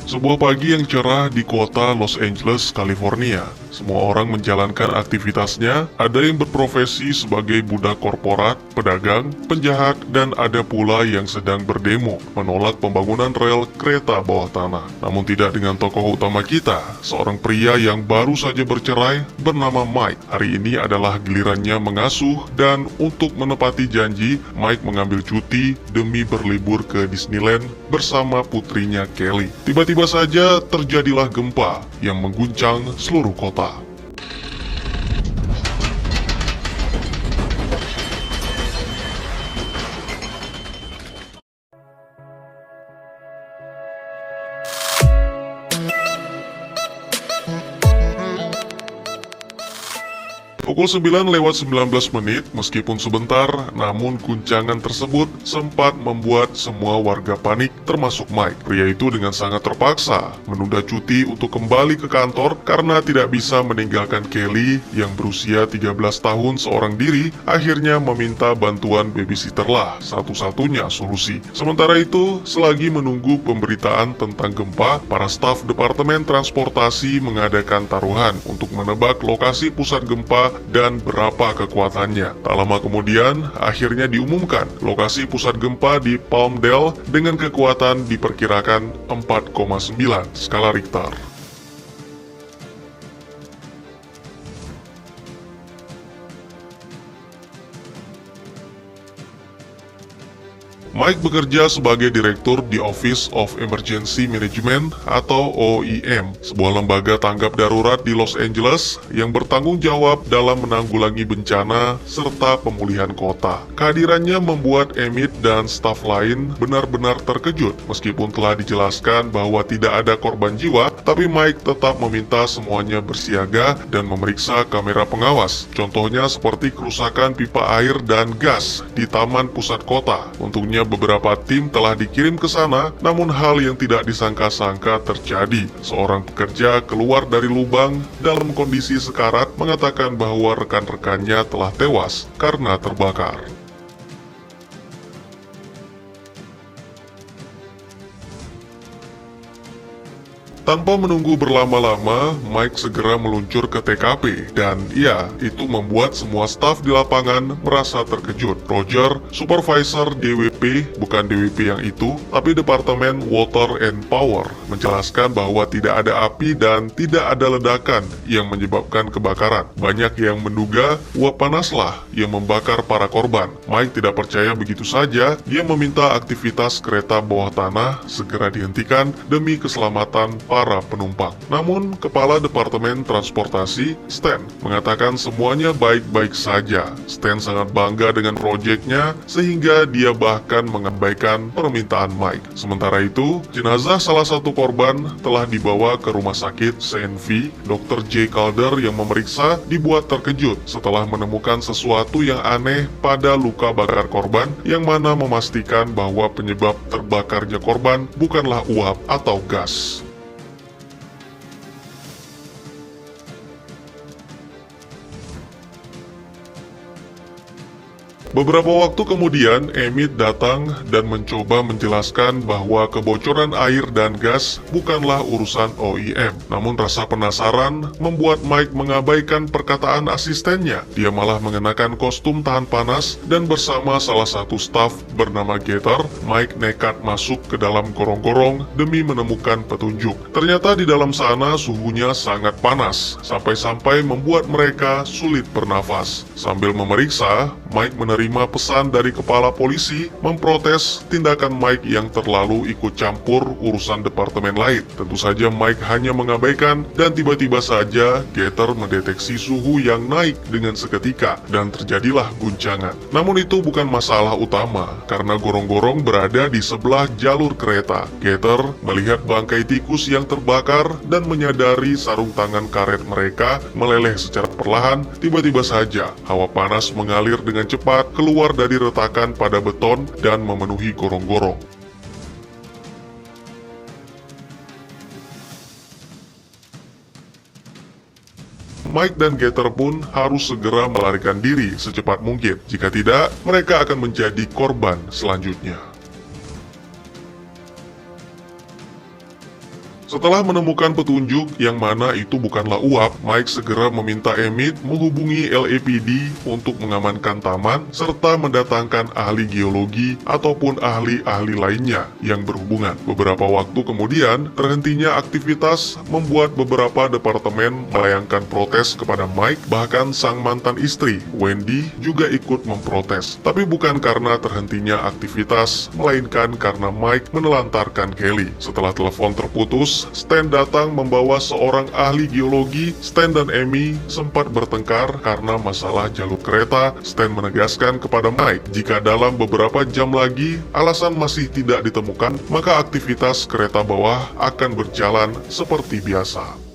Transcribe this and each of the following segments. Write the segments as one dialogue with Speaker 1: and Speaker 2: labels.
Speaker 1: Sebuah pagi yang cerah di kota Los Angeles, California. Semua orang menjalankan aktivitasnya, ada yang berprofesi sebagai budak korporat, pedagang, penjahat, dan ada pula yang sedang berdemo menolak pembangunan rel kereta bawah tanah. Namun tidak dengan tokoh utama kita, seorang pria yang baru saja bercerai bernama Mike. Hari ini adalah gilirannya mengasuh dan untuk menepati janji, Mike mengambil cuti demi berlibur ke Disneyland bersama putrinya Kelly. Tiba-tiba saja terjadilah gempa yang mengguncang seluruh kota. Pukul 9:19, meskipun sebentar, namun guncangan tersebut sempat membuat semua warga panik, termasuk Mike. Pria itu dengan sangat terpaksa menunda cuti untuk kembali ke kantor karena tidak bisa meninggalkan Kelly yang berusia 13 tahun seorang diri, akhirnya meminta bantuan babysitterlah satu-satunya solusi. Sementara itu, selagi menunggu pemberitaan tentang gempa, para staf Departemen Transportasi mengadakan taruhan untuk menebak lokasi pusat gempa dan berapa kekuatannya. Tak lama kemudian, akhirnya diumumkan lokasi pusat gempa di Palmdale dengan kekuatan diperkirakan 4,9 skala Richter. Mike bekerja sebagai direktur di Office of Emergency Management atau OEM, sebuah lembaga tanggap darurat di Los Angeles yang bertanggung jawab dalam menanggulangi bencana serta pemulihan kota. Kehadirannya membuat Emmett dan staf lain benar-benar terkejut. Meskipun telah dijelaskan bahwa tidak ada korban jiwa, tapi Mike tetap meminta semuanya bersiaga dan memeriksa kamera pengawas. Contohnya seperti kerusakan pipa air dan gas di taman pusat kota. Untungnya beberapa tim telah dikirim ke sana, namun hal yang tidak disangka-sangka terjadi. Seorang pekerja keluar dari lubang dalam kondisi sekarat mengatakan bahwa rekan-rekannya telah tewas karena terbakar. Tanpa menunggu berlama-lama, Mike segera meluncur ke TKP dan ya, itu membuat semua staf di lapangan merasa terkejut. Roger, supervisor DWP, bukan DWP yang itu, tapi Departemen Water and Power, menjelaskan bahwa tidak ada api dan tidak ada ledakan yang menyebabkan kebakaran. Banyak yang menduga uap panaslah yang membakar para korban. Mike tidak percaya begitu saja, dia meminta aktivitas kereta bawah tanah segera dihentikan demi keselamatan para penumpang. Namun, Kepala Departemen Transportasi, Stan, mengatakan semuanya baik-baik saja. Stan sangat bangga dengan proyeknya, sehingga dia bahkan mengabaikan permintaan Mike. Sementara itu, jenazah salah satu korban telah dibawa ke rumah sakit CNV. Dr. J. Calder yang memeriksa dibuat terkejut setelah menemukan sesuatu yang aneh pada luka bakar korban, yang mana memastikan bahwa penyebab terbakarnya korban bukanlah uap atau gas. Beberapa waktu kemudian, Emmett datang dan mencoba menjelaskan bahwa kebocoran air dan gas bukanlah urusan OEM. Namun rasa penasaran membuat Mike mengabaikan perkataan asistennya. Dia malah mengenakan kostum tahan panas dan bersama salah satu staf bernama Gator, Mike nekat masuk ke dalam gorong-gorong demi menemukan petunjuk. Ternyata di dalam sana suhunya sangat panas, sampai-sampai membuat mereka sulit bernafas. Sambil memeriksa, Mike menerima pesan dari kepala polisi memprotes tindakan Mike yang terlalu ikut campur urusan departemen lain. Tentu saja Mike hanya mengabaikan dan tiba-tiba saja Gator mendeteksi suhu yang naik dengan seketika dan terjadilah guncangan. Namun itu bukan masalah utama karena gorong-gorong berada di sebelah jalur kereta. Gator melihat bangkai tikus yang terbakar dan menyadari sarung tangan karet mereka meleleh secara perlahan. Tiba-tiba saja hawa panas mengalir dengan cepat keluar dari retakan pada beton dan memenuhi gorong-gorong. Mike dan Gator pun harus segera melarikan diri secepat mungkin. Jika tidak, mereka akan menjadi korban selanjutnya. Setelah menemukan petunjuk yang mana itu bukanlah uap, Mike segera meminta Emmett menghubungi LAPD untuk mengamankan taman serta mendatangkan ahli geologi ataupun ahli-ahli lainnya yang berhubungan. Beberapa waktu kemudian, terhentinya aktivitas membuat beberapa departemen melayangkan protes kepada Mike, bahkan sang mantan istri, Wendy, juga ikut memprotes. Tapi bukan karena terhentinya aktivitas, melainkan karena Mike menelantarkan Kelly. Setelah telepon terputus, Stan datang membawa seorang ahli geologi. Stan dan Amy sempat bertengkar karena masalah jalur kereta. Stan menegaskan kepada Mike, jika dalam beberapa jam lagi alasan masih tidak ditemukan, maka aktivitas kereta bawah akan berjalan seperti biasa.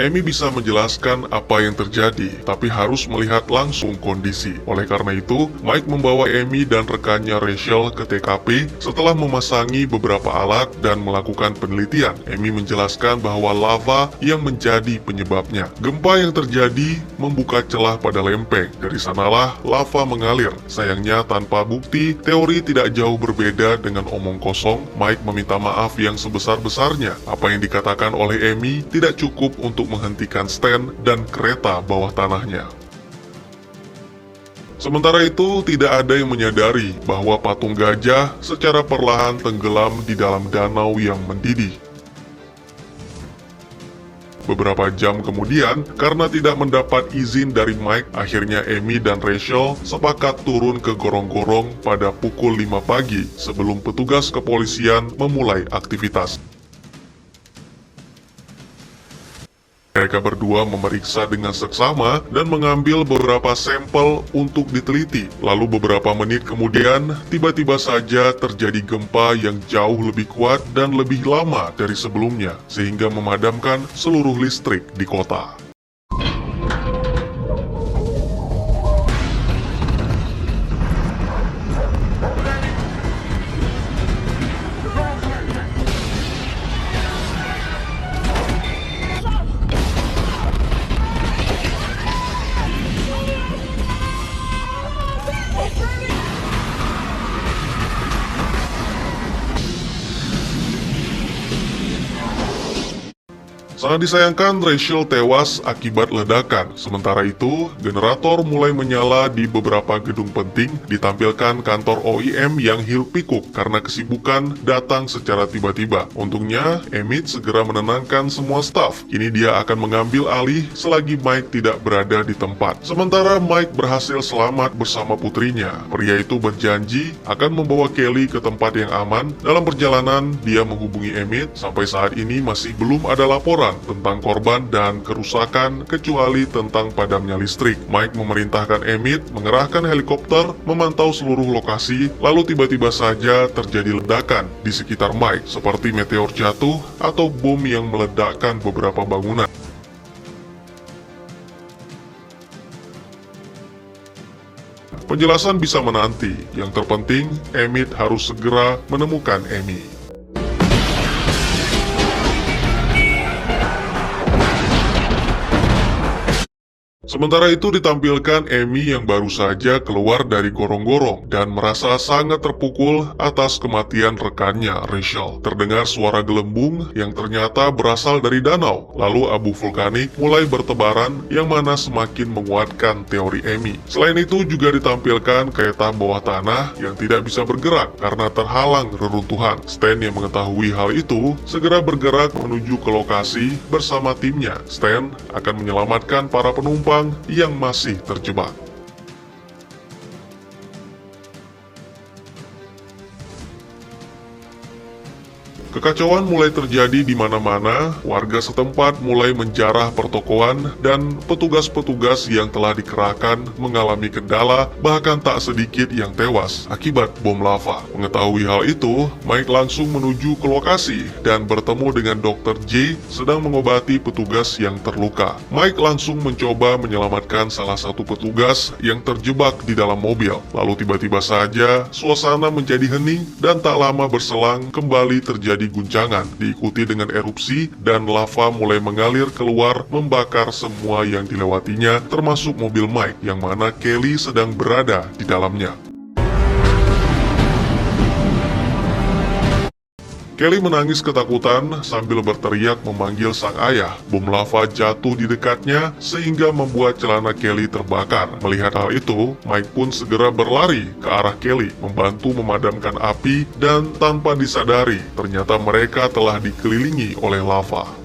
Speaker 1: Amy bisa menjelaskan apa yang terjadi, tapi harus melihat langsung kondisi. Oleh karena itu, Mike membawa Amy dan rekannya Rachel ke TKP setelah memasangi beberapa alat dan melakukan penelitian. Amy menjelaskan bahwa lava yang menjadi penyebabnya. Gempa yang terjadi membuka celah pada lempeng. Dari sanalah lava mengalir. Sayangnya tanpa bukti, teori tidak jauh berbeda dengan omong kosong. Mike meminta maaf yang sebesar-besarnya. Apa yang dikatakan oleh Amy tidak cukup untuk menghentikan Stan dan kereta bawah tanahnya. Sementara itu, tidak ada yang menyadari bahwa patung gajah secara perlahan tenggelam di dalam danau yang mendidih. Beberapa jam kemudian, karena tidak mendapat izin dari Mike, akhirnya Amy dan Rachel sepakat turun ke gorong-gorong pada pukul 5 pagi sebelum petugas kepolisian memulai aktivitas. Mereka berdua memeriksa dengan seksama dan mengambil beberapa sampel untuk diteliti. Lalu beberapa menit kemudian, tiba-tiba saja terjadi gempa yang jauh lebih kuat dan lebih lama dari sebelumnya, sehingga memadamkan seluruh listrik di kota. Sangat disayangkan Rachel tewas akibat ledakan. Sementara itu, generator mulai menyala di beberapa gedung penting. Ditampilkan kantor OEM yang hiruk-pikuk karena kesibukan datang secara tiba-tiba. Untungnya, Emmett segera menenangkan semua staf. Kini dia akan mengambil alih selagi Mike tidak berada di tempat. Sementara Mike berhasil selamat bersama putrinya. Pria itu berjanji akan membawa Kelly ke tempat yang aman. Dalam perjalanan, dia menghubungi Emmett. Sampai saat ini masih belum ada laporan tentang korban dan kerusakan kecuali tentang padamnya listrik. Mike memerintahkan Emmett mengerahkan helikopter memantau seluruh lokasi, lalu tiba-tiba saja terjadi ledakan di sekitar Mike seperti meteor jatuh atau bom yang meledakkan beberapa bangunan. Penjelasan bisa menanti, yang terpenting Emmett harus segera menemukan Amy. Sementara itu ditampilkan Amy yang baru saja keluar dari gorong-gorong dan merasa sangat terpukul atas kematian rekannya Rachel. Terdengar suara gelembung yang ternyata berasal dari danau. Lalu abu vulkanik mulai bertebaran yang mana semakin menguatkan teori Amy. Selain itu juga ditampilkan kereta bawah tanah yang tidak bisa bergerak karena terhalang reruntuhan. Stan yang mengetahui hal itu segera bergerak menuju ke lokasi bersama timnya. Stan akan menyelamatkan para penumpang yang masih terjebak. Kekacauan mulai terjadi di mana-mana, warga setempat mulai menjarah pertokoan dan petugas-petugas yang telah dikerahkan mengalami kendala, bahkan tak sedikit yang tewas akibat bom lava. Mengetahui hal itu, Mike langsung menuju ke lokasi dan bertemu dengan Dr. J sedang mengobati petugas yang terluka. Mike langsung mencoba menyelamatkan salah satu petugas yang terjebak di dalam mobil. Lalu tiba-tiba saja suasana menjadi hening dan tak lama berselang kembali terjadi guncangan, diikuti dengan erupsi dan lava mulai mengalir keluar membakar semua yang dilewatinya, termasuk mobil Mike yang mana Kelly sedang berada di dalamnya. Kelly menangis ketakutan sambil berteriak memanggil sang ayah. Bom lava jatuh di dekatnya sehingga membuat celana Kelly terbakar. Melihat hal itu, Mike pun segera berlari ke arah Kelly, membantu memadamkan api, dan tanpa disadari, ternyata mereka telah dikelilingi oleh lava.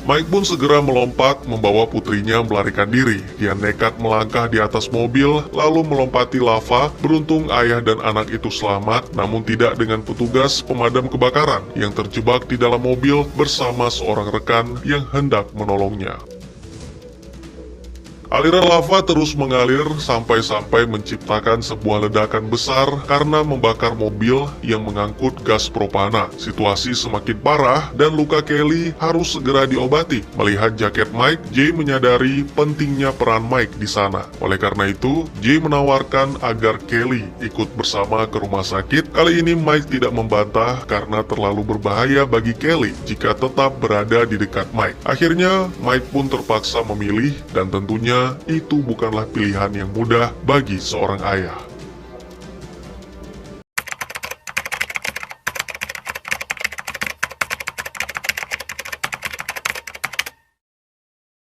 Speaker 1: Mike pun segera melompat membawa putrinya melarikan diri. Dia nekat melangkah di atas mobil lalu melompati lava. Beruntung ayah dan anak itu selamat, namun tidak dengan petugas pemadam kebakaran yang terjebak di dalam mobil bersama seorang rekan yang hendak menolongnya. Aliran lava terus mengalir sampai-sampai menciptakan sebuah ledakan besar karena membakar mobil yang mengangkut gas propana. Situasi semakin parah dan luka Kelly harus segera diobati. Melihat jaket Mike, Jay menyadari pentingnya peran Mike di sana. Oleh karena itu, Jay menawarkan agar Kelly ikut bersama ke rumah sakit. Kali ini Mike tidak membantah karena terlalu berbahaya bagi Kelly jika tetap berada di dekat Mike. Akhirnya, Mike pun terpaksa memilih dan tentunya itu bukanlah pilihan yang mudah bagi seorang ayah.